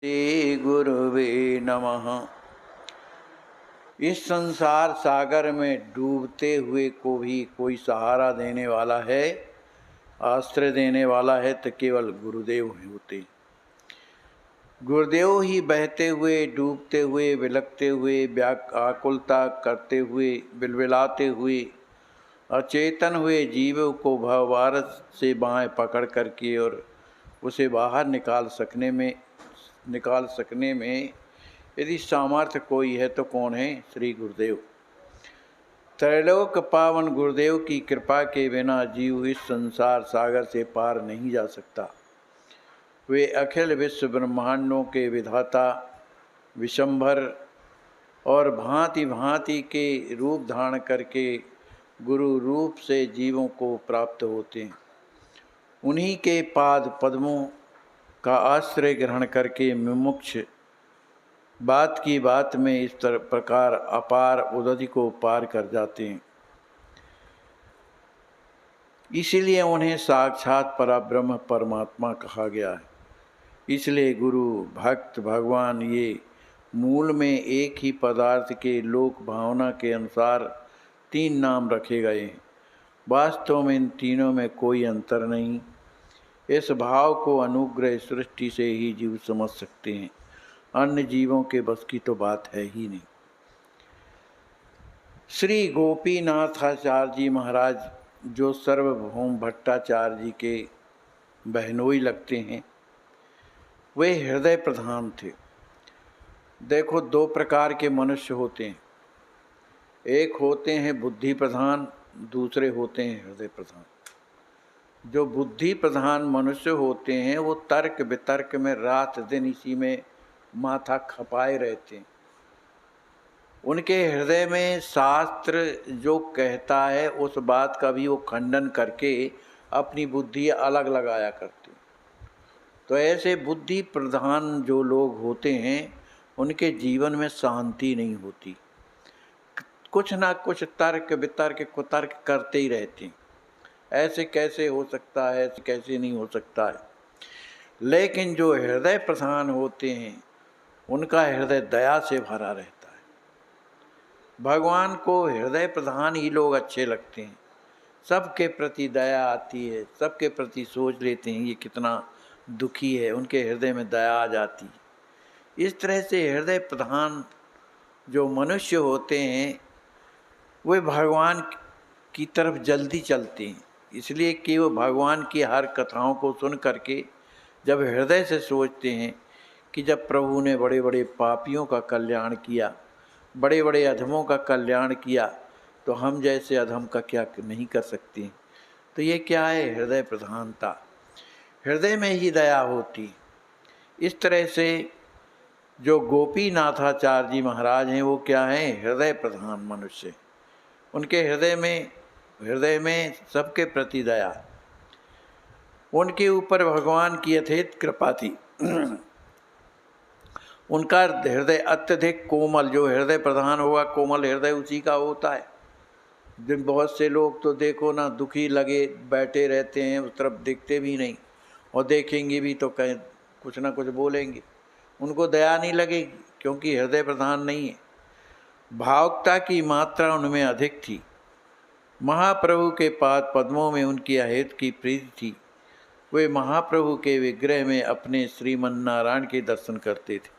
श्री गुरुवे नमः। इस संसार सागर में डूबते हुए को भी कोई सहारा देने वाला है, आश्रय देने वाला है तो केवल गुरुदेव होते। गुरुदेव ही बहते हुए, डूबते हुए, बिलखते हुए, आकुलता करते हुए, बिलबिलाते हुए, अचेतन हुए जीव को भवभारत से बाहें पकड़ करके और उसे बाहर निकाल सकने में यदि सामर्थ्य कोई है तो कौन है? श्री गुरुदेव। त्रैलोक पावन गुरुदेव की कृपा के बिना जीव इस संसार सागर से पार नहीं जा सकता। वे अखिल विश्व ब्रह्मांडों के विधाता, विशंभर और भांति भांति के रूप धारण करके गुरु रूप से जीवों को प्राप्त होते हैं। उन्हीं के पाद पद्मों का आश्रय ग्रहण करके मुमुक्ष बात की बात में इस प्रकार अपार उदधि को पार कर जाते हैं। इसीलिए उन्हें साक्षात परब्रह्म परमात्मा कहा गया है। इसलिए गुरु, भक्त, भगवान ये मूल में एक ही पदार्थ के लोक भावना के अनुसार तीन नाम रखे गए हैं। वास्तव में इन तीनों में कोई अंतर नहीं। इस भाव को अनुग्रह सृष्टि से ही जीव समझ सकते हैं। अन्य जीवों के बस की तो बात है ही नहीं। श्री गोपीनाथाचार्य जी महाराज, जो सर्वभौम भट्टाचार्य जी के बहनोई लगते हैं, वे हृदय प्रधान थे। देखो, दो प्रकार के मनुष्य होते हैं। एक होते हैं बुद्धि प्रधान, दूसरे होते हैं हृदय प्रधान। जो बुद्धि प्रधान मनुष्य होते हैं वो तर्क वितर्क में रात दिन इसी में माथा खपाए रहते हैं। उनके हृदय में शास्त्र जो कहता है उस बात का भी वो खंडन करके अपनी बुद्धि अलग लगाया करते हैं। तो ऐसे बुद्धि प्रधान जो लोग होते हैं उनके जीवन में शांति नहीं होती। कुछ ना कुछ तर्क वितर्क कुतर्क करते ही रहते हैं। ऐसे कैसे हो सकता है, ऐसे कैसे नहीं हो सकता है। लेकिन जो हृदय प्रधान होते हैं उनका हृदय दया से भरा रहता है। भगवान को हृदय प्रधान ही लोग अच्छे लगते हैं। सबके प्रति दया आती है, सबके प्रति सोच लेते हैं ये कितना दुखी है, उनके हृदय में दया आ जाती है। इस तरह से हृदय प्रधान जो मनुष्य होते हैं वे भगवान की तरफ जल्दी चलते हैं। इसलिए कि वो भगवान की हर कथाओं को सुन करके जब हृदय से सोचते हैं कि जब प्रभु ने बड़े बड़े पापियों का कल्याण किया, बड़े बड़े अधमों का कल्याण किया, तो हम जैसे अधम का क्या नहीं कर सकते। तो ये क्या है? हृदय प्रधानता। हृदय में ही दया होती। इस तरह से जो गोपीनाथाचार्य जी महाराज हैं वो क्या हैं? हृदय प्रधान मनुष्य। उनके हृदय में सबके प्रति दया। उनके ऊपर भगवान की यथेत कृपा थी। उनका हृदय अत्यधिक कोमल, जो हृदय प्रधान होगा कोमल हृदय उसी का होता है। जिन बहुत से लोग तो देखो ना, दुखी लगे बैठे रहते हैं, उस तरफ देखते भी नहीं, और देखेंगे भी तो कहीं कुछ ना कुछ बोलेंगे। उनको दया नहीं लगेगी क्योंकि हृदय प्रधान नहीं है। भावुकता की मात्रा उनमें अधिक थी। महाप्रभु के पाद पद्मों में उनकी अहेत की प्रीति थी। वे महाप्रभु के विग्रह में अपने श्रीमन्नारायण के दर्शन करते थे।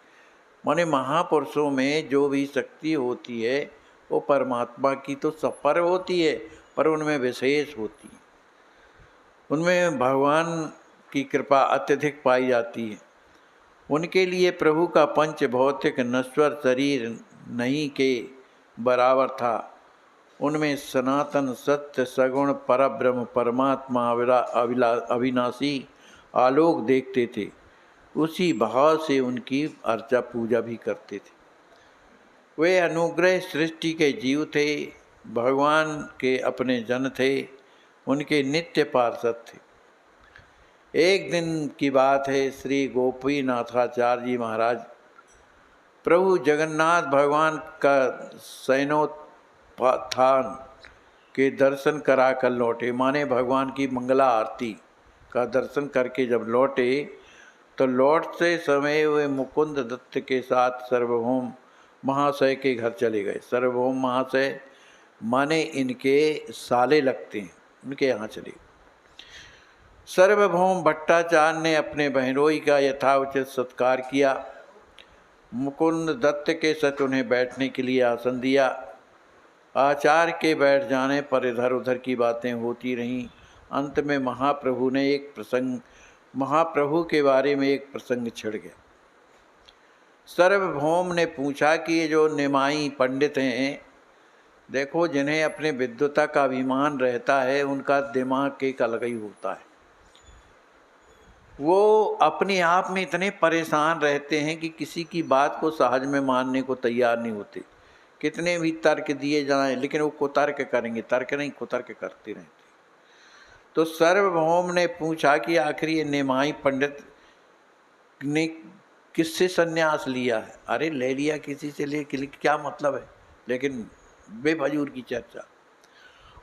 माने महापुरुषों में जो भी शक्ति होती है वो परमात्मा की तो सब पर होती है, पर उनमें विशेष होती है। उनमें भगवान की कृपा अत्यधिक पाई जाती है। उनके लिए प्रभु का पंच भौतिक नश्वर शरीर नहीं के बराबर था। उनमें सनातन सत्य सगुण परब्रह्म परमात्मा अविनाशी आलोक देखते थे। उसी भाव से उनकी अर्चा पूजा भी करते थे। वे अनुग्रह सृष्टि के जीव थे, भगवान के अपने जन थे, उनके नित्य पार्षद थे। एक दिन की बात है, श्री गोपीनाथाचार्य जी महाराज प्रभु जगन्नाथ भगवान का शयनोत्थान के दर्शन करा कर लौटे। माने भगवान की मंगला आरती का दर्शन करके जब लौटे तो लौटते समय वे मुकुंद दत्त के साथ सार्वभौम महाशय के घर चले गए। सार्वभौम महाशय माने इनके साले लगते हैं, उनके यहाँ चले। सार्वभौम भट्टाचार्य ने अपने बहनोई का यथाउचित सत्कार किया। मुकुंद दत्त के साथ उन्हें बैठने के लिए आसन दिया। आचार्य के बैठ जाने पर इधर उधर की बातें होती रहीं। अंत में महाप्रभु के बारे में एक प्रसंग छिड़ गया। सार्वभौम ने पूछा कि ये जो निमाई पंडित हैं, देखो जिन्हें अपने विद्वता का अभिमान रहता है, उनका दिमाग एक अलग ही होता है। वो अपने आप में इतने परेशान रहते हैं कि किसी की बात को सहज में मानने को तैयार नहीं होते। कितने भी तर्क दिए जाएं, लेकिन वो कुतर्क करेंगे, तर्क नहीं कुतर्क करते रहते। तो सार्वभौम ने पूछा कि आखिर ये निमाई पंडित ने किससे सन्यास लिया है? अरे ले लिया किसी से, ले क्या मतलब है, लेकिन बेफजूल की चर्चा।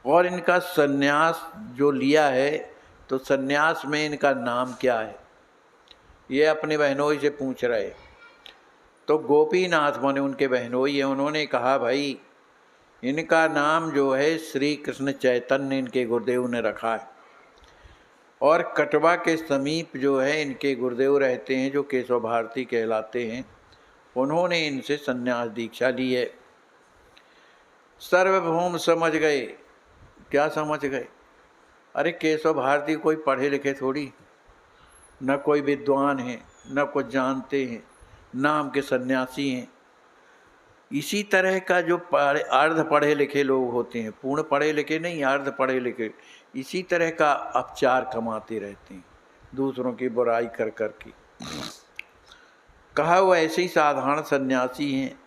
और इनका सन्यास जो लिया है, तो सन्यास में इनका नाम क्या है, ये अपने बहनोई से पूछ रहे। तो गोपीनाथ माने उनके बहनोई हैं, उन्होंने कहा भाई इनका नाम जो है श्री कृष्ण चैतन्य इनके गुरुदेव ने रखा है। और कटवा के समीप जो है इनके गुरुदेव रहते हैं, जो केशव भारती कहलाते हैं, उन्होंने इनसे सन्यास दीक्षा ली है। सार्वभौम समझ गए। क्या समझ गए? अरे केशव भारती कोई पढ़े लिखे थोड़ी, न कोई विद्वान है, न कुछ जानते हैं, नाम के सन्यासी हैं। इसी तरह का जो अर्ध पढ़े लिखे लोग होते हैं, पूर्ण पढ़े लिखे नहीं, अर्ध पढ़े लिखे, इसी तरह का अपचार कमाते रहते हैं, दूसरों की बुराई कर कर के। कहा वो ऐसे ही साधारण सन्यासी हैं,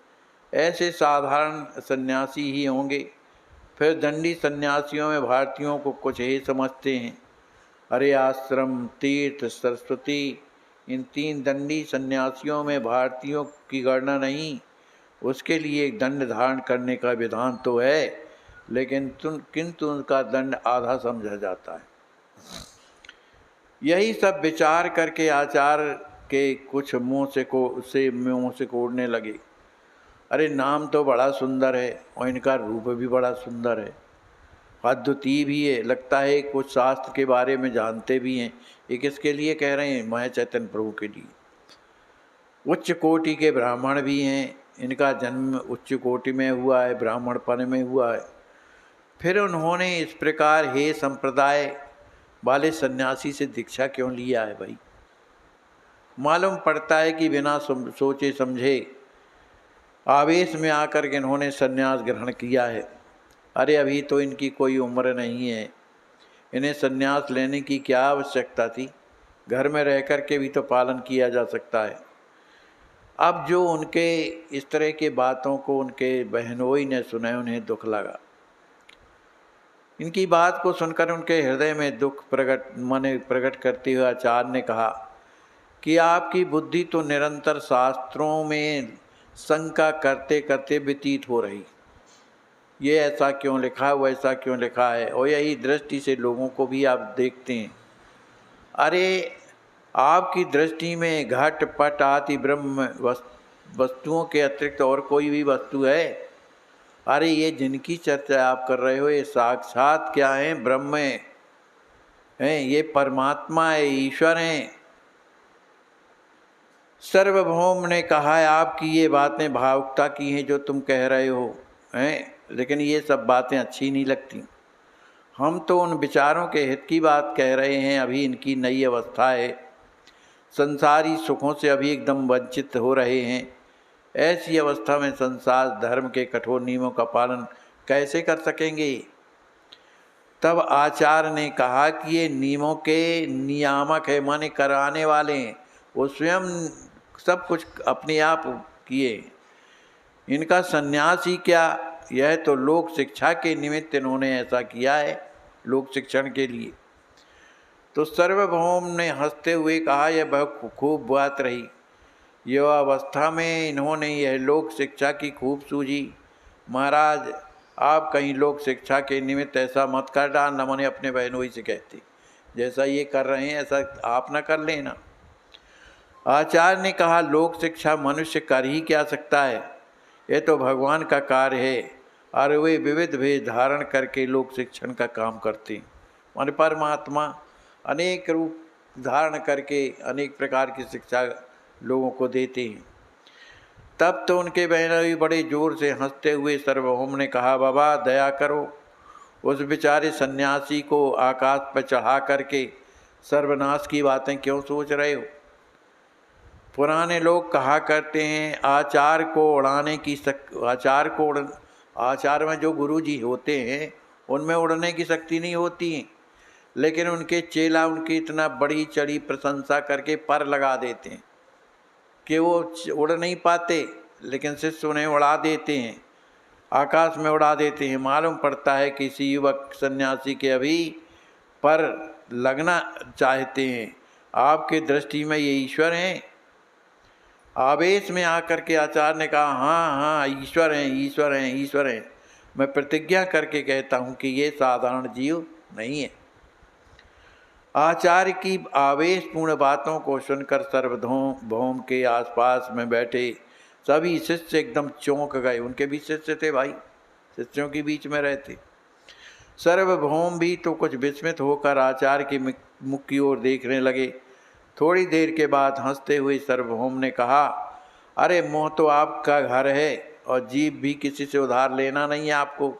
ऐसे साधारण सन्यासी ही होंगे। फिर दंडी सन्यासियों में भारतीयों को कुछ ही समझते हैं। अरे आश्रम, तीर्थ, सरस्वती, इन 3 दंडी सन्यासियों में भारतीयों की गणना नहीं। उसके लिए दंड धारण करने का विधान तो है, लेकिन किंतु उनका दंड आधा समझा जाता है। यही सब विचार करके आचार्य के कुछ मुँह से कोड़ने लगे। अरे नाम तो बड़ा सुंदर है और इनका रूप भी बड़ा सुंदर है, अद्वितीय भी है, लगता है कुछ शास्त्र के बारे में जानते भी हैं। ये किसके लिए कह रहे हैं? मैं चैतन्य प्रभु के लिए। उच्च कोटि के ब्राह्मण भी हैं, इनका जन्म उच्च कोटि में हुआ है, ब्राह्मणपन में हुआ है। फिर उन्होंने इस प्रकार हे संप्रदाय वाले सन्यासी से दीक्षा क्यों लिया है भाई? मालूम पड़ता है कि बिना सोचे समझे आवेश में आकर के इन्होंने सन्यास ग्रहण किया है। अरे अभी तो इनकी कोई उम्र नहीं है, इन्हें सन्यास लेने की क्या आवश्यकता थी? घर में रह कर के भी तो पालन किया जा सकता है। अब जो उनके इस तरह के बातों को उनके बहनोई ने सुना, उन्हें दुख लगा। इनकी बात को सुनकर उनके हृदय में दुख प्रकट करते हुए आचार्य ने कहा कि आपकी बुद्धि तो निरंतर शास्त्रों में शंका करते करते व्यतीत हो रही। ये ऐसा क्यों लिखा, वैसा क्यों लिखा है, और यही दृष्टि से लोगों को भी आप देखते हैं। अरे आपकी दृष्टि में घट पट आदि ब्रह्म वस्तुओं के अतिरिक्त और कोई भी वस्तु है? अरे ये जिनकी चर्चा आप कर रहे हो, ये साक्षात क्या है? ब्रह्म हैं, ये परमात्मा है, ईश्वर हैं। सार्वभौम ने कहा है आपकी ये बातें भावुकता की हैं जो तुम कह रहे हो हैं, लेकिन ये सब बातें अच्छी नहीं लगती। हम तो उन विचारों के हित की बात कह रहे हैं। अभी इनकी नई अवस्था है, संसारी सुखों से अभी एकदम वंचित हो रहे हैं। ऐसी अवस्था में संसार धर्म के कठोर नियमों का पालन कैसे कर सकेंगे? तब आचार्य ने कहा कि ये नियमों के नियामक है, माने कराने वाले हैं, वो स्वयं सब कुछ अपने आप किए। इनका सन्यास ही क्या, यह तो लोक शिक्षा के निमित्त इन्होंने ऐसा किया है, लोक शिक्षण के लिए। तो सार्वभौम ने हंसते हुए कहा यह बहुत खूब बात रही। युवा अवस्था में इन्होंने यह लोक शिक्षा की खूब सूझी। महाराज आप कहीं लोक शिक्षा के निमित्त ऐसा मत कर डालना, मैंने अपने बहनोई से कहते, जैसा ये कर रहे हैं ऐसा आप न कर लेना। आचार्य ने कहा, लोक शिक्षा मनुष्य कर ही क्या सकता है, ये तो भगवान का कार्य है और वे विविध भेद धारण करके लोक शिक्षण का काम करते हैं। माने परमात्मा अनेक रूप धारण करके अनेक प्रकार की शिक्षा लोगों को देते हैं। तब तो उनके बहनोई बड़े जोर से हंसते हुए सार्वभौम ने कहा, बाबा दया करो, उस बेचारे सन्यासी को आकाश पर चढ़ा करके सर्वनाश की बातें क्यों सोच रहे हो। पुराने लोग कहा करते हैं, आचार में जो गुरु जी होते हैं उनमें उड़ने की शक्ति नहीं होती है, लेकिन उनके चेला उनकी इतना बड़ी चढ़ी प्रशंसा करके पर लगा देते हैं कि वो उड़ नहीं पाते, लेकिन शिष्य उन्हें उड़ा देते हैं, आकाश में उड़ा देते हैं। मालूम पड़ता है किसी युवक सन्यासी के अभी पर लगना चाहते हैं। आपके दृष्टि में ये ईश्वर हैं? आवेश में आकर के आचार्य ने कहा, हाँ हाँ ईश्वर हैं, ईश्वर हैं, ईश्वर हैं। मैं प्रतिज्ञा करके कहता हूँ कि ये साधारण जीव नहीं है। आचार्य की आवेशपूर्ण बातों को सुनकर सार्वभौम के आसपास में बैठे सभी शिष्य एकदम चौंक गए। उनके भी शिष्य थे भाई, शिष्यों के बीच में रहते। सार्वभौम भी तो कुछ विस्मित होकर आचार्य के मुख की ओर देखने लगे। थोड़ी देर के बाद हंसते हुए सार्वभौम ने कहा, अरे मुँह तो आपका घर है और जीभ भी किसी से उधार लेना नहीं है आपको।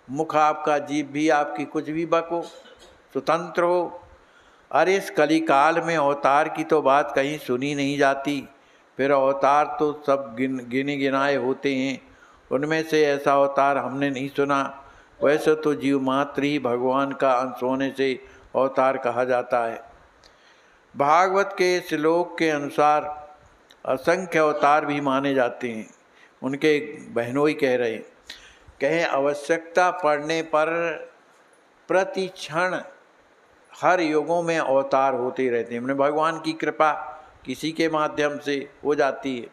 मुख आपका, जीभ भी आपकी, कुछ भी बको, स्वतंत्र हो। अरे इस कलिकाल में अवतार की तो बात कहीं सुनी नहीं जाती। फिर अवतार तो सब गिने गिनाए होते हैं, उनमें से ऐसा अवतार हमने नहीं सुना। वैसे तो जीव मात्र ही भगवान का अंश होने से अवतार कहा जाता है। भागवत के श्लोक के अनुसार असंख्य अवतार भी माने जाते हैं। उनके बहनोई कह रहे, कहें आवश्यकता पड़ने पर प्रति क्षण हर युगों में अवतार होते रहते हैं। उन्हें भगवान की कृपा किसी के माध्यम से हो जाती है।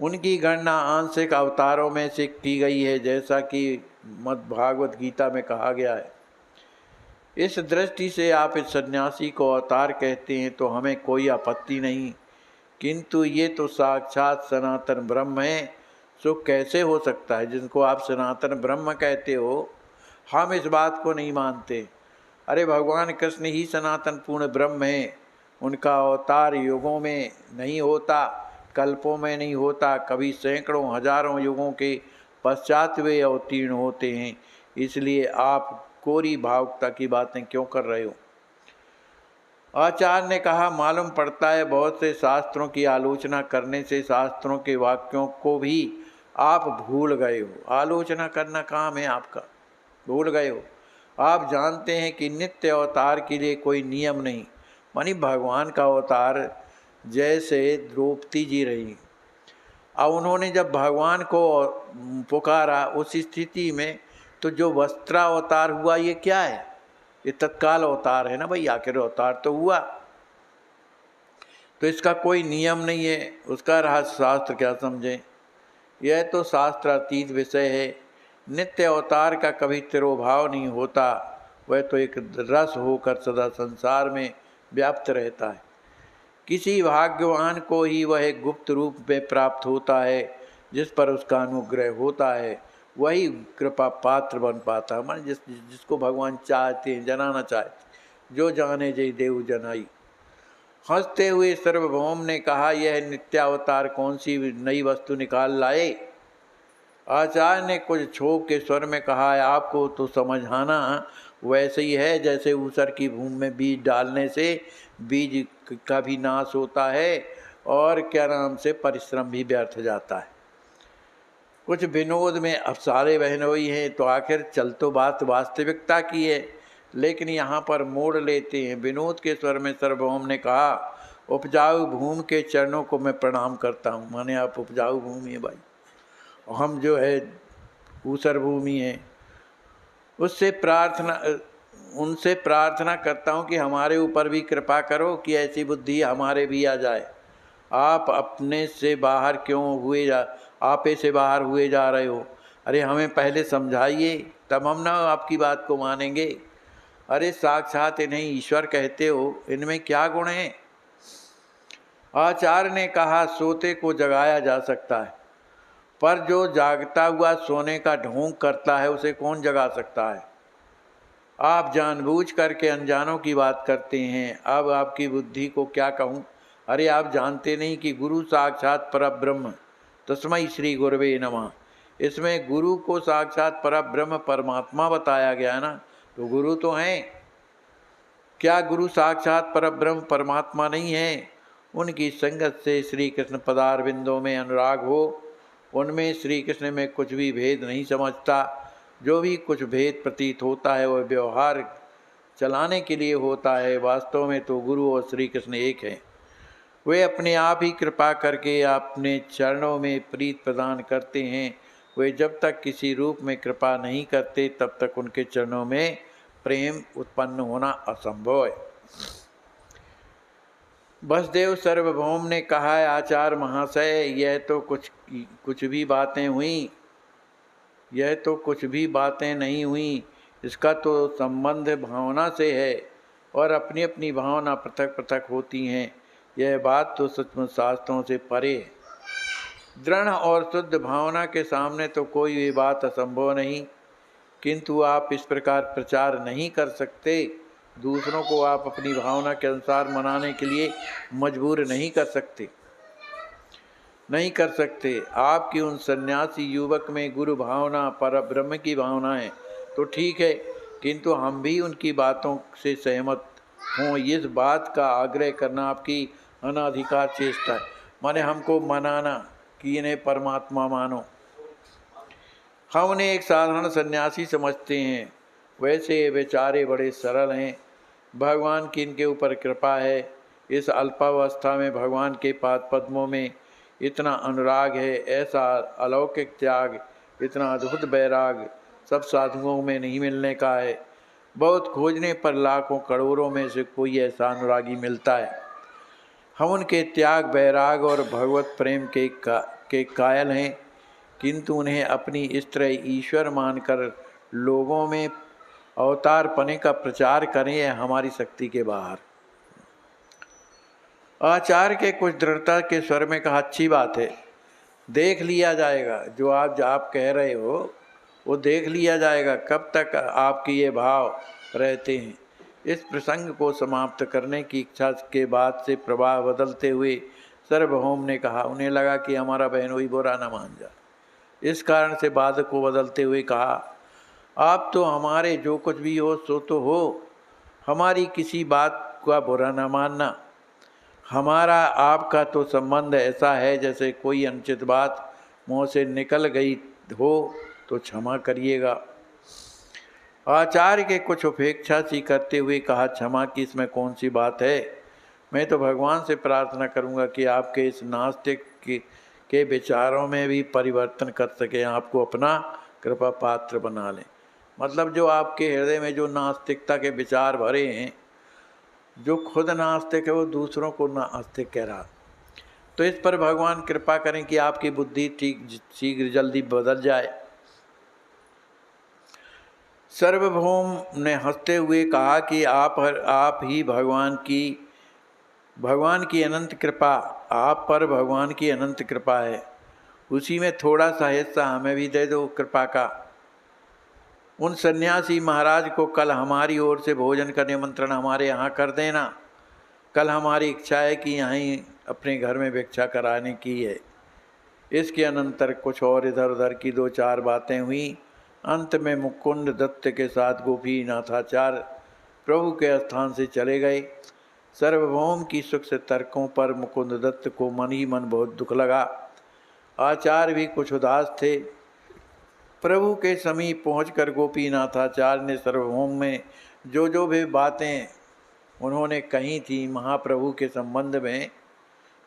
उनकी गणना आंशिक अवतारों में से की गई है, जैसा कि भागवत गीता में कहा गया है। इस दृष्टि से आप इस सन्यासी को अवतार कहते हैं तो हमें कोई आपत्ति नहीं, किंतु ये तो साक्षात सनातन ब्रह्म है, सो कैसे हो सकता है। जिनको आप सनातन ब्रह्म कहते हो, हम इस बात को नहीं मानते। अरे भगवान कृष्ण ही सनातन पूर्ण ब्रह्म है। उनका अवतार युगों में नहीं होता, कल्पों में नहीं होता, कभी सैकड़ों हजारों युगों के पश्चात वे अवतीर्ण होते हैं। इसलिए आप कोरी भावुकता की बातें क्यों कर रहे हो। आचार्य ने कहा, मालूम पड़ता है बहुत से शास्त्रों की आलोचना करने से शास्त्रों के वाक्यों को भी आप भूल गए हो। आलोचना करना काम है आपका, भूल गए हो। आप जानते हैं कि नित्य अवतार के लिए कोई नियम नहीं। मानी भगवान का अवतार जैसे द्रौपदी जी रही, अब उन्होंने जब भगवान को पुकारा उस स्थिति में, तो जो वस्त्रावतार हुआ ये क्या है, ये तत्काल अवतार है ना भाई, आखिर अवतार तो हुआ। तो इसका कोई नियम नहीं है, उसका रहस्य शास्त्र क्या समझें। यह तो शास्त्रातीत विषय है। नित्य अवतार का कभी तिरोभाव नहीं होता, वह तो एक रस होकर सदा संसार में व्याप्त रहता है। किसी भाग्यवान को ही वह एक गुप्त रूप में प्राप्त होता है, जिस पर उसका अनुग्रह होता है, वही कृपा पात्र बन पाता है। मान जिसको भगवान चाहते हैं, जनाना चाहते, जो जाने जय देव जनाई। हंसते हुए सार्वभौम ने कहा, यह नित्यावतार कौन सी नई वस्तु निकाल लाए। आचार्य ने कुछ छोक के स्वर में कहा, आपको तो समझाना वैसे ही है जैसे ऊसर की भूमि में बीज डालने से बीज का भी नाश होता है और क्या नाम से परिश्रम भी व्यर्थ जाता है। कुछ विनोद में अब सारे बहनोई हैं, तो आखिर चल तो बात वास्तविकता की है, लेकिन यहाँ पर मोड़ लेते हैं। विनोद के स्वर में सार्वभौम ने कहा, उपजाऊ भूमि के चरणों को मैं प्रणाम करता हूँ। माने आप उपजाऊ भूमि है भाई, हम जो है ऊसर भूमि है। उनसे प्रार्थना करता हूँ कि हमारे ऊपर भी कृपा करो कि ऐसी बुद्धि हमारे भी आ जाए। आप अपने से बाहर क्यों हुए आपे से बाहर हुए जा रहे हो। अरे हमें पहले समझाइए, तब हम ना आपकी बात को मानेंगे। अरे साक्षात इन्हें ईश्वर कहते हो, इनमें क्या गुण है। आचार्य ने कहा, सोते को जगाया जा सकता है, पर जो जागता हुआ सोने का ढोंग करता है उसे कौन जगा सकता है। आप जानबूझ करके अनजानों की बात करते हैं। अब आपकी बुद्धि को क्या कहूँ। अरे आप जानते नहीं कि गुरु साक्षात परब्रह्म, तस्मै श्री गुरवे नमः। इसमें गुरु को साक्षात परब्रह्म परमात्मा बताया गया ना, तो गुरु तो हैं। क्या गुरु साक्षात परब्रह्म परमात्मा नहीं है। उनकी संगत से श्री कृष्ण पदारविंदों में अनुराग हो, उनमें श्री कृष्ण में कुछ भी भेद नहीं समझता। जो भी कुछ भेद प्रतीत होता है वह व्यवहार चलाने के लिए होता है। वास्तव में तो गुरु और श्री कृष्ण एक हैं। वे अपने आप ही कृपा करके अपने चरणों में प्रीत प्रदान करते हैं। वे जब तक किसी रूप में कृपा नहीं करते तब तक उनके चरणों में प्रेम उत्पन्न होना असंभव है। बसदेव सार्वभौम ने कहा, आचार्य महाशय, यह तो कुछ भी बातें हुई, यह तो कुछ भी बातें नहीं हुई। इसका तो संबंध भावना से है और अपनी अपनी भावना पृथक पृथक होती हैं। यह बात तो सचमुच शास्त्रों से परे है। दृढ़ और शुद्ध भावना के सामने तो कोई भी बात असंभव नहीं। किंतु आप इस प्रकार प्रचार नहीं कर सकते। दूसरों को आप अपनी भावना के अनुसार मनाने के लिए मजबूर नहीं कर सकते। आपकी उन सन्यासी युवक में गुरु भावना, परब्रह्म की भावना है तो ठीक है, किंतु हम भी उनकी बातों से सहमत हों, इस बात का आग्रह करना आपकी अनाधिकार चेष्टा है। माने हमको मनाना कि इन्हें परमात्मा मानो। हम उन्हें एक साधारण सन्यासी समझते हैं। वैसे ये बेचारे बड़े सरल हैं। भगवान की इनके ऊपर कृपा है। इस अल्पावस्था में भगवान के पाद पद्मों में इतना अनुराग है, ऐसा अलौकिक त्याग, इतना अद्भुत वैराग सब साधुओं में नहीं मिलने का है। बहुत खोजने पर लाखों करोड़ों में से कोई ऐसा अनुरागी मिलता है। हम उनके त्याग, वैराग और भगवत प्रेम के कायल हैं, किंतु उन्हें अपनी इस तरह ईश्वर मानकर लोगों में अवतार पने का प्रचार करें, यह हमारी शक्ति के बाहर। आचार्य के कुछ दृढ़ता के स्वर में कहा, अच्छी बात है, देख लिया जाएगा। जो आप कह रहे हो वो देख लिया जाएगा। कब तक आपके ये भाव रहते हैं। इस प्रसंग को समाप्त करने की इच्छा के बाद से प्रवाह बदलते हुए सार्वभौम ने कहा, उन्हें लगा कि हमारा बहनोई बुरा न मान जाए। इस कारण से बात को बदलते हुए कहा, आप तो हमारे जो कुछ भी हो सो तो हो, हमारी किसी बात का बुरा न मानना। हमारा आपका तो संबंध ऐसा है जैसे कोई अनुचित बात मुँह से निकल गई हो तो क्षमा करिएगा। आचार्य के कुछ उपेक्षा सी करते हुए कहा, क्षमा की इसमें कौन सी बात है। मैं तो भगवान से प्रार्थना करूंगा कि आपके इस नास्तिक के विचारों में भी परिवर्तन कर सकें, आपको अपना कृपा पात्र बना लें। मतलब जो आपके हृदय में जो नास्तिकता के विचार भरे हैं, जो खुद नास्तिक है वो दूसरों को नास्तिक कह रहा, तो इस पर भगवान कृपा करें कि आपकी बुद्धि ठीक शीघ्र जल्दी बदल जाए। सार्वभौम ने हंसते हुए कहा कि आप ही भगवान की अनंत कृपा, आप पर भगवान की अनंत कृपा है। उसी में थोड़ा सा हिस्सा हमें भी दे दो कृपा का। उन सन्यासी महाराज को कल हमारी ओर से भोजन का निमंत्रण हमारे यहाँ कर देना। कल हमारी इच्छा है कि यहीं अपने घर में भिक्षा कराने की है। इसके अनंतर कुछ और इधर उधर की दो चार बातें हुई। अंत में मुकुंद दत्त के साथ गोपीनाथाचार्य प्रभु के स्थान से चले गए। सार्वभौम की सुख से तर्कों पर मुकुंद दत्त को मन ही मन बहुत दुख लगा। आचार्य भी कुछ उदास थे। प्रभु के समीप पहुंचकर गोपीनाथाचार्य ने सार्वभौम में जो भी बातें उन्होंने कही थी महाप्रभु के संबंध में,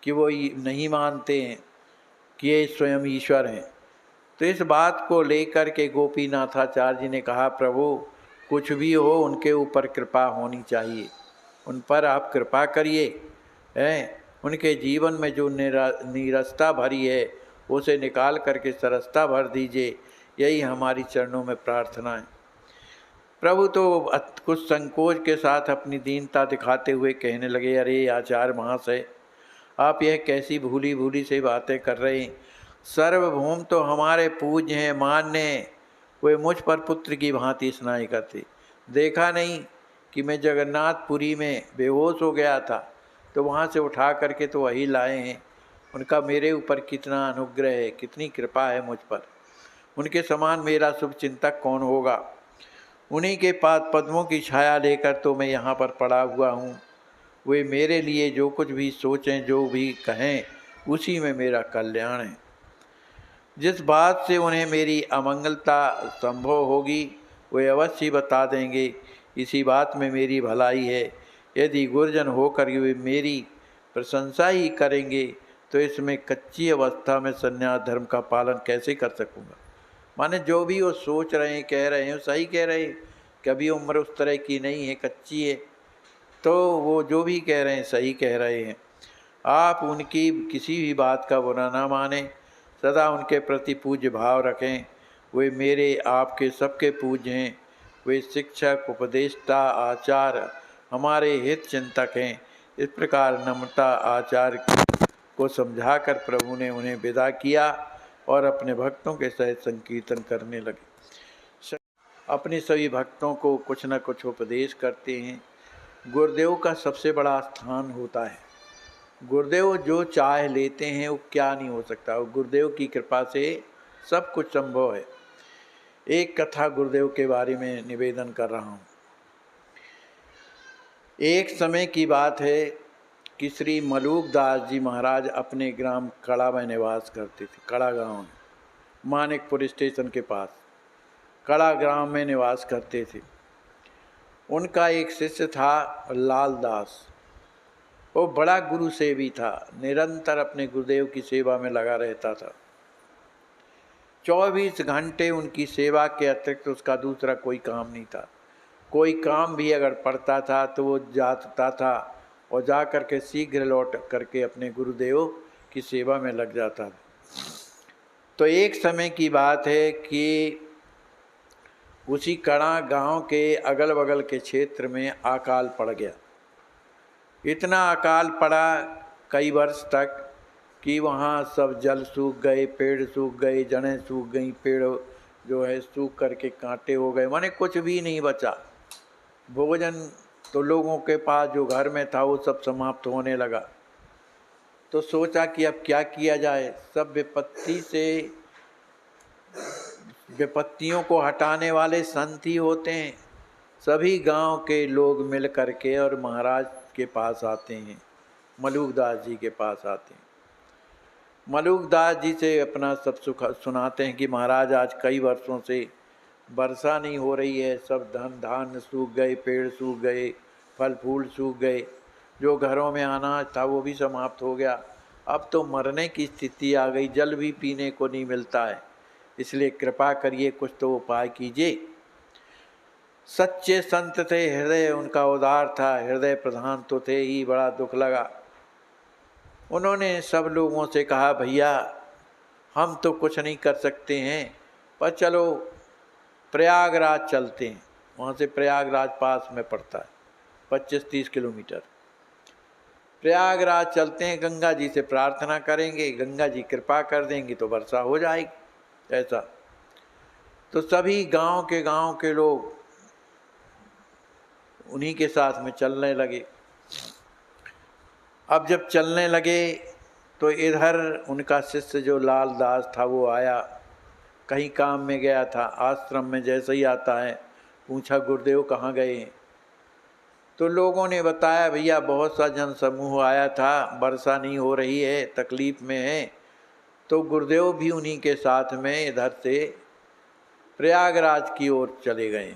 कि वो नहीं मानते हैं कि ये स्वयं ईश्वर हैं, तो इस बात को लेकर के गोपीनाथाचार्य जी ने कहा, प्रभु कुछ भी हो उनके ऊपर कृपा होनी चाहिए, उन पर आप कृपा करिए। उनके जीवन में जो नीरसता भरी है उसे निकाल करके सरसता भर दीजिए, यही हमारी चरणों में प्रार्थना है। प्रभु तो कुछ संकोच के साथ अपनी दीनता दिखाते हुए कहने लगे, अरे आचार्य महाशय, आप यह कैसी भूली भूली से बातें कर रहे हैं। सर्वभौम तो हमारे पूज्य हैं, मान्य हैं। वे मुझ पर पुत्र की भांति स्नाई करते। देखा नहीं कि मैं जगन्नाथपुरी में बेहोश हो गया था, तो वहाँ से उठा करके तो वही लाए हैं। उनका मेरे ऊपर कितना अनुग्रह है, कितनी कृपा है मुझ पर। उनके समान मेरा शुभ चिंतक कौन होगा। उन्हीं के पाद पद्मों की छाया लेकर तो मैं यहाँ पर पड़ा हुआ हूँ। वे मेरे लिए जो कुछ भी सोचें, जो भी कहें, उसी में मेरा कल्याण है। जिस बात से उन्हें मेरी अमंगलता संभव होगी वे अवश्य बता देंगे। इसी बात में मेरी भलाई है। यदि गुरुजन होकर वे मेरी प्रशंसा ही करेंगे तो इसमें कच्ची अवस्था में संन्यास धर्म का पालन कैसे कर सकूँगा। माने जो भी वो सोच रहे हैं, कह रहे हैं, सही कह रहे हैं। कभी उम्र उस तरह की नहीं है, कच्ची है, तो वो जो भी कह रहे हैं सही कह रहे हैं। आप उनकी किसी भी बात का बुरा ना माने, सदा उनके प्रति पूज्य भाव रखें। वे मेरे आपके सबके पूज्य हैं। वे शिक्षक, उपदेष्टा, आचार्य, हमारे हित चिंतक हैं। इस प्रकार नम्रता आचार्य को समझाकर प्रभु ने उन्हें विदा किया और अपने भक्तों के सहित संकीर्तन करने लगे। अपने सभी भक्तों को कुछ न कुछ उपदेश करते हैं। गुरुदेव का सबसे बड़ा स्थान होता है। गुरुदेव जो चाह लेते हैं वो क्या नहीं हो सकता। वो गुरुदेव की कृपा से सब कुछ संभव है। एक कथा गुरुदेव के बारे में निवेदन कर रहा हूँ। एक समय की बात है कि श्री मलूक दास जी महाराज अपने ग्राम कड़ा में निवास करते थे। कड़ा गांव में, मानिकपुर स्टेशन के पास कड़ा ग्राम में निवास करते थे। उनका एक शिष्य था लाल दास। वो बड़ा गुरु सेवी था, निरंतर अपने गुरुदेव की सेवा में लगा रहता था। 24 घंटे उनकी सेवा के अतिरिक्त उसका दूसरा कोई काम नहीं था। कोई काम भी अगर पड़ता था तो वो जाता था और जा कर के शीघ्र लौट करके अपने गुरुदेव की सेवा में लग जाता था। तो एक समय की बात है कि उसी कड़ा गांव के अगल बगल के क्षेत्र में अकाल पड़ गया। इतना अकाल पड़ा कई वर्ष तक कि वहाँ सब जल सूख गए, पेड़ सूख गए, जड़ें सूख गई, पेड़ जो है सूख करके कांटे हो गए, माने कुछ भी नहीं बचा। भोजन तो लोगों के पास जो घर में था वो सब समाप्त होने लगा। तो सोचा कि अब क्या किया जाए। सब विपत्तियों को हटाने वाले संत ही होते हैं। सभी गांव के लोग मिल करके और महाराज के पास आते हैं, मलूक दास जी के पास आते हैं। मलूक दास जी से अपना सब सुख सुनाते हैं कि महाराज आज कई वर्षों से वर्षा नहीं हो रही है, सब धान सूख गए, पेड़ सूख गए, फल फूल सूख गए, जो घरों में अनाज था वो भी समाप्त हो गया। अब तो मरने की स्थिति आ गई, जल भी पीने को नहीं मिलता है। इसलिए कृपा करिए, कुछ तो उपाय कीजिए। सच्चे संत थे, हृदय उनका उदार था, हृदय प्रधान तो थे ही। बड़ा दुख लगा। उन्होंने सब लोगों से कहा, भैया हम तो कुछ नहीं कर सकते हैं, पर चलो प्रयागराज चलते हैं। वहाँ से प्रयागराज पास में पड़ता है, 25-30 किलोमीटर। प्रयागराज चलते हैं, गंगा जी से प्रार्थना करेंगे, गंगा जी कृपा कर देंगी तो वर्षा हो जाएगी। ऐसा तो सभी गांव के लोग उन्हीं के साथ में चलने लगे। अब जब चलने लगे तो इधर उनका शिष्य जो लाल दास था वो आया, कहीं काम में गया था। आश्रम में जैसे ही आता है पूछा, गुरुदेव कहाँ गए हैं? तो लोगों ने बताया, भैया बहुत सा जन समूह आया था, वर्षा नहीं हो रही है, तकलीफ में है, तो गुरुदेव भी उन्हीं के साथ में इधर से प्रयागराज की ओर चले गए।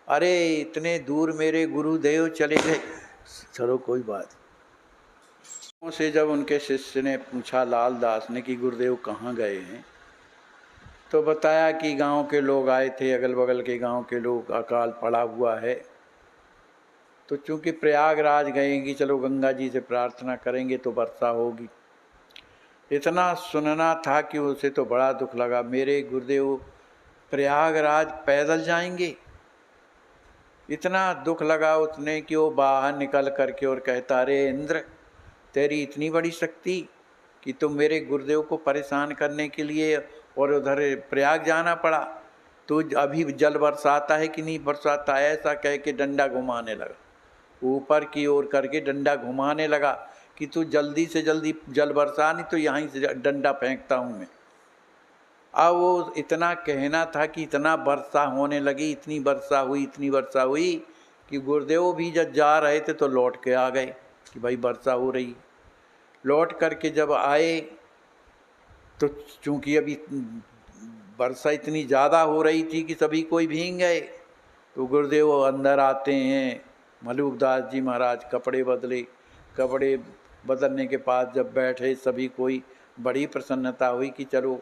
अरे इतने दूर मेरे गुरुदेव चले गए। चलो कोई बात। से जब उनके शिष्य ने पूछा लाल दास ने कि गुरुदेव कहाँ गए हैं, तो बताया कि गांव के लोग आए थे, अगल बगल के गांव के लोग, अकाल पड़ा हुआ है, तो चूंकि प्रयागराज गएंगी, चलो गंगा जी से प्रार्थना करेंगे तो वर्षा होगी। इतना सुनना था कि उसे तो बड़ा दुख लगा। मेरे गुरुदेव प्रयागराज पैदल जाएंगे। इतना दुख लगा उसने कि वो बाहर निकल करके और कहता, अरे इंद्र, तेरी इतनी बड़ी शक्ति कि तुम मेरे गुरुदेव को परेशान करने के लिए और उधर प्रयाग जाना पड़ा। तो अभी जल बरसाता है कि नहीं बरसाता है, ऐसा कह के डंडा घुमाने लगा, ऊपर की ओर करके डंडा घुमाने लगा कि तू जल्दी से जल्दी जल बरसा, नहीं तो यहीं से डंडा फेंकता हूँ मैं। अब वो इतना कहना था कि इतना वर्षा होने लगी, इतनी वर्षा हुई कि गुरुदेव भी जब जा रहे थे तो लौट के आ गए कि भाई वर्षा हो रही। लौट करके जब आए तो चूंकि अभी वर्षा इतनी ज़्यादा हो रही थी कि सभी कोई भीग गए, तो गुरुदेव अंदर आते हैं। मलूकदास जी महाराज कपड़े बदले, कपड़े बदलने के बाद जब बैठे सभी कोई, बड़ी प्रसन्नता हुई कि चलो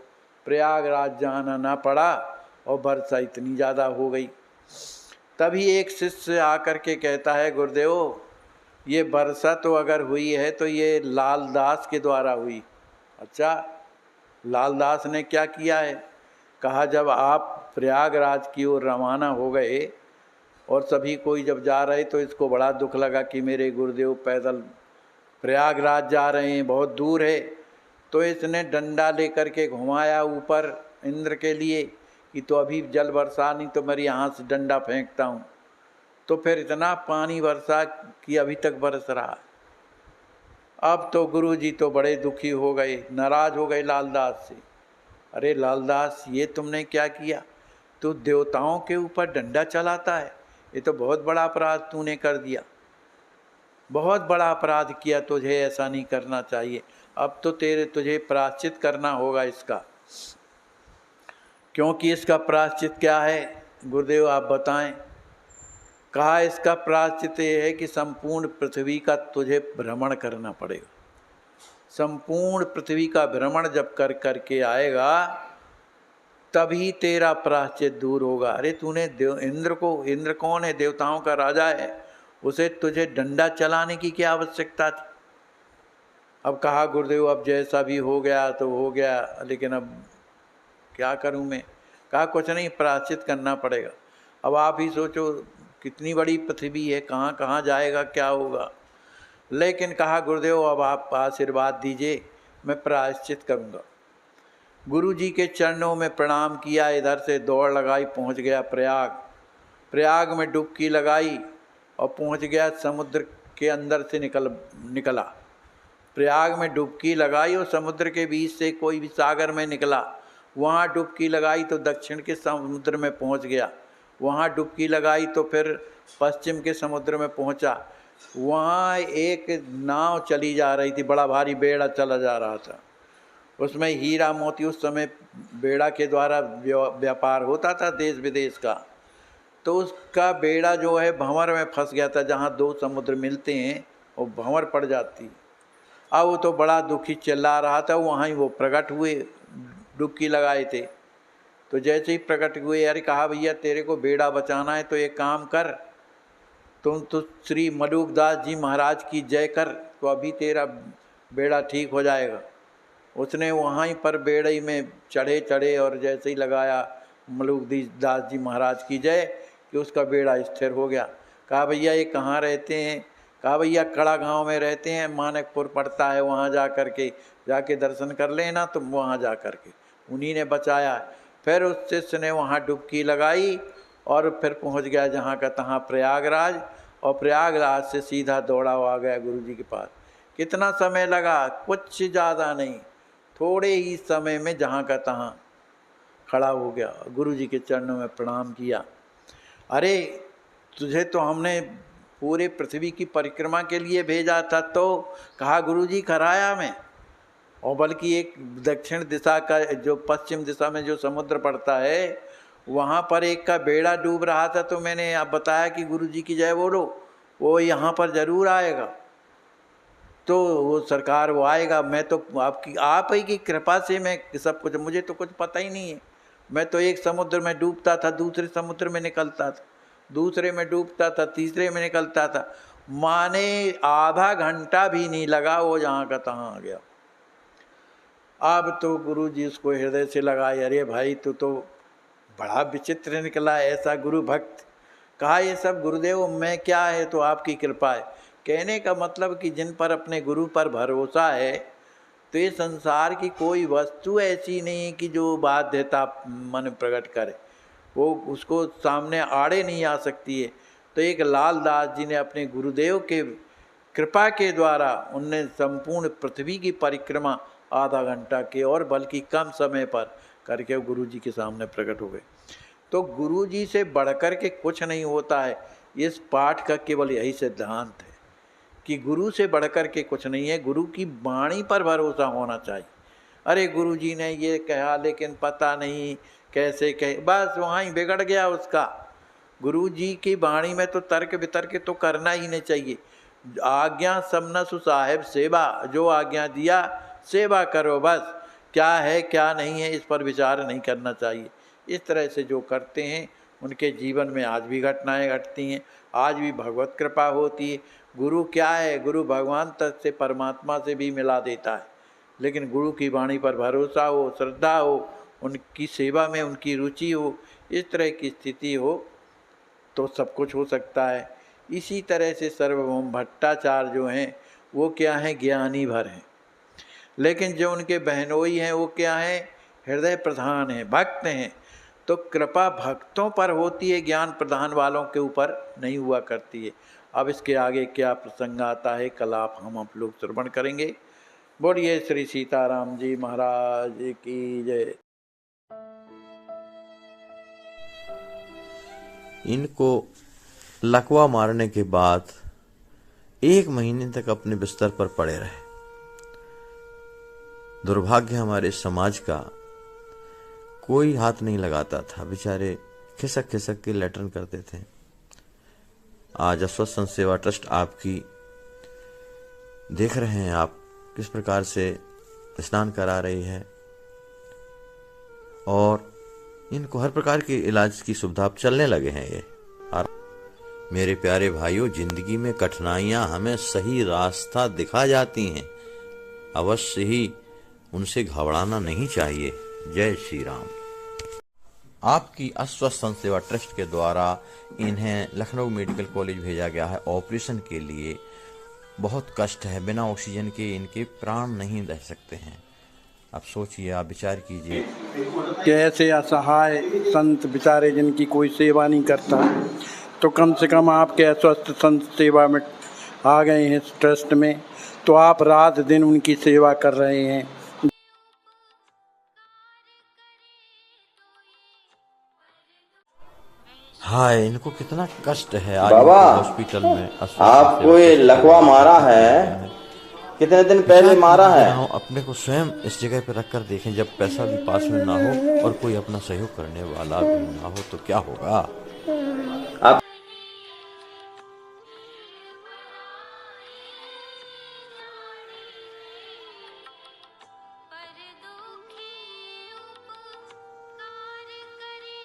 प्रयागराज जाना ना पड़ा और वर्षा इतनी ज़्यादा हो गई। तभी एक शिष्य आकर के कहता है, गुरुदेव ये वर्षा तो अगर हुई है तो ये लालदास के द्वारा हुई। अच्छा, लालदास ने क्या किया है? कहा जब आप प्रयागराज की ओर रवाना हो गए और सभी कोई जब जा रहे तो इसको बड़ा दुख लगा कि मेरे गुरुदेव पैदल प्रयागराज जा रहे हैं, बहुत दूर है। तो इसने डंडा लेकर के घुमाया ऊपर इंद्र के लिए कि तो अभी जल बरसा, नहीं तो मेरे यहाँ से डंडा फेंकता हूँ। तो फिर इतना पानी बरसा कि अभी तक बरस रहा। अब तो गुरु जी तो बड़े दुखी हो गए, नाराज हो गए लालदास से। अरे लालदास, ये तुमने क्या किया? तू देवताओं के ऊपर डंडा चलाता है, ये तो बहुत बड़ा अपराध तूने कर दिया, बहुत बड़ा अपराध किया, तुझे ऐसा नहीं करना चाहिए। अब तो तुझे प्रायश्चित करना होगा इसका। क्योंकि इसका प्रायश्चित क्या है गुरुदेव आप बताएं? कहा इसका प्रायश्चित ये है कि संपूर्ण पृथ्वी का तुझे भ्रमण करना पड़ेगा। संपूर्ण पृथ्वी का भ्रमण जब कर करके आएगा तभी तेरा प्रायश्चित दूर होगा। अरे तूने इंद्र कौन है? देवताओं का राजा है, उसे तुझे डंडा चलाने की क्या आवश्यकता थी? अब कहा गुरुदेव अब जैसा भी हो गया तो हो गया, लेकिन अब क्या करूं मैं? कहा कुछ नहीं, प्रायश्चित करना पड़ेगा। अब आप ही सोचो कितनी बड़ी पृथ्वी है, कहाँ कहाँ जाएगा, क्या होगा। लेकिन कहा गुरुदेव अब आप आशीर्वाद दीजिए, मैं प्रायश्चित करूँगा। गुरु जी के चरणों में प्रणाम किया, इधर से दौड़ लगाई, पहुँच गया प्रयाग। प्रयाग में डुबकी लगाई और पहुँच गया समुद्र के अंदर से निकला। प्रयाग में डुबकी लगाई और समुद्र के बीच से कोई भी सागर में निकला। वहाँ डुबकी लगाई तो दक्षिण के समुद्र में पहुँच गया। वहाँ डुबकी लगाई तो फिर पश्चिम के समुद्र में पहुँचा। वहाँ एक नाव चली जा रही थी, बड़ा भारी बेड़ा चला जा रहा था। उसमें हीरा मोती, उस समय बेड़ा के द्वारा व्यापार होता था देश विदेश का। तो उसका बेड़ा जो है भंवर में फंस गया था, जहाँ दो समुद्र मिलते हैं वो भंवर पड़ जाती। अब वो तो बड़ा दुखी चिल्ला रहा था। वहाँ ही वो प्रकट हुए, डुबकी लगाए थे। तो जैसे ही प्रकट हुए, अरे कहा भैया तेरे को बेड़ा बचाना है तो एक काम कर, तुम तो श्री मलूकदास जी महाराज की जय कर, तो अभी तेरा बेड़ा ठीक हो जाएगा। उसने वहाँ पर बेड़े में चढ़े और जैसे ही लगाया मलूकदास जी महाराज की जय कि उसका बेड़ा स्थिर हो गया। कहा भैया ये कहाँ रहते हैं? कहा भैया कड़ा गांव में रहते हैं, मानकपुर पड़ता है, वहाँ जाके दर्शन कर लेना तुम, वहाँ जा कर के। उन्हीं ने बचाया। फिर उस शिष्य ने वहाँ डुबकी लगाई और फिर पहुँच गया जहाँ का तहाँ प्रयागराज, और प्रयागराज से सीधा दौड़ा हुआ गया गुरु जी के पास। कितना समय लगा? कुछ ज़्यादा नहीं, थोड़े ही समय में जहाँ का तहाँ खड़ा हो गया, गुरु जी के चरणों में प्रणाम किया। अरे तुझे तो हमने पूरे पृथ्वी की परिक्रमा के लिए भेजा था, तो कहा गुरु जी कराया मैं। और बल्कि एक दक्षिण दिशा का, जो पश्चिम दिशा में जो समुद्र पड़ता है, वहाँ पर एक का बेड़ा डूब रहा था, तो मैंने आप बताया कि गुरु जी की जय बोलो, वो यहाँ पर ज़रूर आएगा। तो वो सरकार वो आएगा। मैं तो आप ही की कृपा से मैं सब कुछ, मुझे तो कुछ पता ही नहीं है। मैं तो एक समुद्र में डूबता था, दूसरे समुद्र में निकलता था, दूसरे में डूबता था, तीसरे में निकलता था। माने आधा घंटा भी नहीं लगा, वो जहाँ का तहाँ आ गया। अब तो गुरु जी उसको हृदय से लगाए, अरे भाई तू तो बड़ा विचित्र निकला, ऐसा गुरु भक्त। कहा ये सब गुरुदेव मैं क्या है, तो आपकी कृपा है। कहने का मतलब कि जिन पर अपने गुरु पर भरोसा है, तो ये संसार की कोई वस्तु ऐसी नहीं है कि जो बाध्यता मन प्रकट करे, वो उसको सामने आड़े नहीं आ सकती है। तो एक लाल दास जी ने अपने गुरुदेव के कृपा के द्वारा उनने संपूर्ण पृथ्वी की परिक्रमा आधा घंटा के और बल्कि कम समय पर करके गुरु जी के सामने प्रकट हो गए। तो गुरु जी से बढ़कर के कुछ नहीं होता है, इस पाठ का केवल यही सिद्धांत है कि गुरु से बढ़कर के कुछ नहीं है। गुरु की वाणी पर भरोसा होना चाहिए। अरे गुरु जी ने ये कहा लेकिन पता नहीं कैसे कहे, बस वहाँ ही बिगड़ गया उसका। गुरु जी की वाणी में तो तर्क वितर्क तो करना ही नहीं चाहिए। आज्ञा सबना सुसाहिब सेवा, जो आज्ञा दिया सेवा करो बस, क्या है क्या नहीं है इस पर विचार नहीं करना चाहिए। इस तरह से जो करते हैं उनके जीवन में आज भी घटनाएं घटती हैं, आज भी भगवत कृपा होती है। गुरु क्या है, गुरु भगवान तक से परमात्मा से भी मिला देता है। लेकिन गुरु की वाणी पर भरोसा हो, श्रद्धा हो, उनकी सेवा में उनकी रुचि हो, इस तरह की स्थिति हो तो सब कुछ हो सकता है। इसी तरह से सार्वभौम भट्टाचार्य जो हैं वो क्या हैं, ज्ञानी भर हैं। लेकिन जो उनके बहनोई हैं वो क्या हैं, हृदय प्रधान हैं, भक्त हैं। तो कृपा भक्तों पर होती है, ज्ञान प्रधान वालों के ऊपर नहीं हुआ करती है। अब इसके आगे क्या प्रसंग आता है कल हम लोग श्रवण करेंगे। बोलिए श्री सीताराम जी महाराज की जय। इनको लकवा मारने के बाद 1 महीने तक अपने बिस्तर पर पड़े रहे। दुर्भाग्य हमारे समाज का, कोई हाथ नहीं लगाता था, बेचारे खिसक खिसक के लेटरन करते थे। आज अस्वस्थ संत सेवा ट्रस्ट आपकी देख रहे हैं आप किस प्रकार से स्नान करा रही है और इनको हर प्रकार के इलाज की सुविधा अब चलने लगे हैं ये। और मेरे प्यारे भाइयों, जिंदगी में कठिनाइयां हमें सही रास्ता दिखा जाती हैं, अवश्य ही उनसे घबराना नहीं चाहिए। जय श्री राम। आपकी अस्वस्थ संत सेवा ट्रस्ट के द्वारा इन्हें लखनऊ मेडिकल कॉलेज भेजा गया है ऑपरेशन के लिए। बहुत कष्ट है, बिना ऑक्सीजन के इनके प्राण नहीं रह सकते हैं। अब सोचिए, आप विचार कीजिए कि ऐसे असहाय संत बेचारे जिनकी कोई सेवा नहीं करता, तो कम से कम आपके अस्वस्थ संत सेवा में आ गए हैं इस ट्रस्ट में, तो आप रात दिन उनकी सेवा कर रहे हैं। हाय, इनको कितना कष्ट है। आज बाबा, हॉस्पिटल में आपको ये लकवा मारा है, कितने दिन पहले मारा है? अपने को स्वयं इस जगह पे रख कर देखें, जब पैसा भी पास में ना हो और कोई अपना सहयोग करने वाला भी ना हो तो क्या होगा।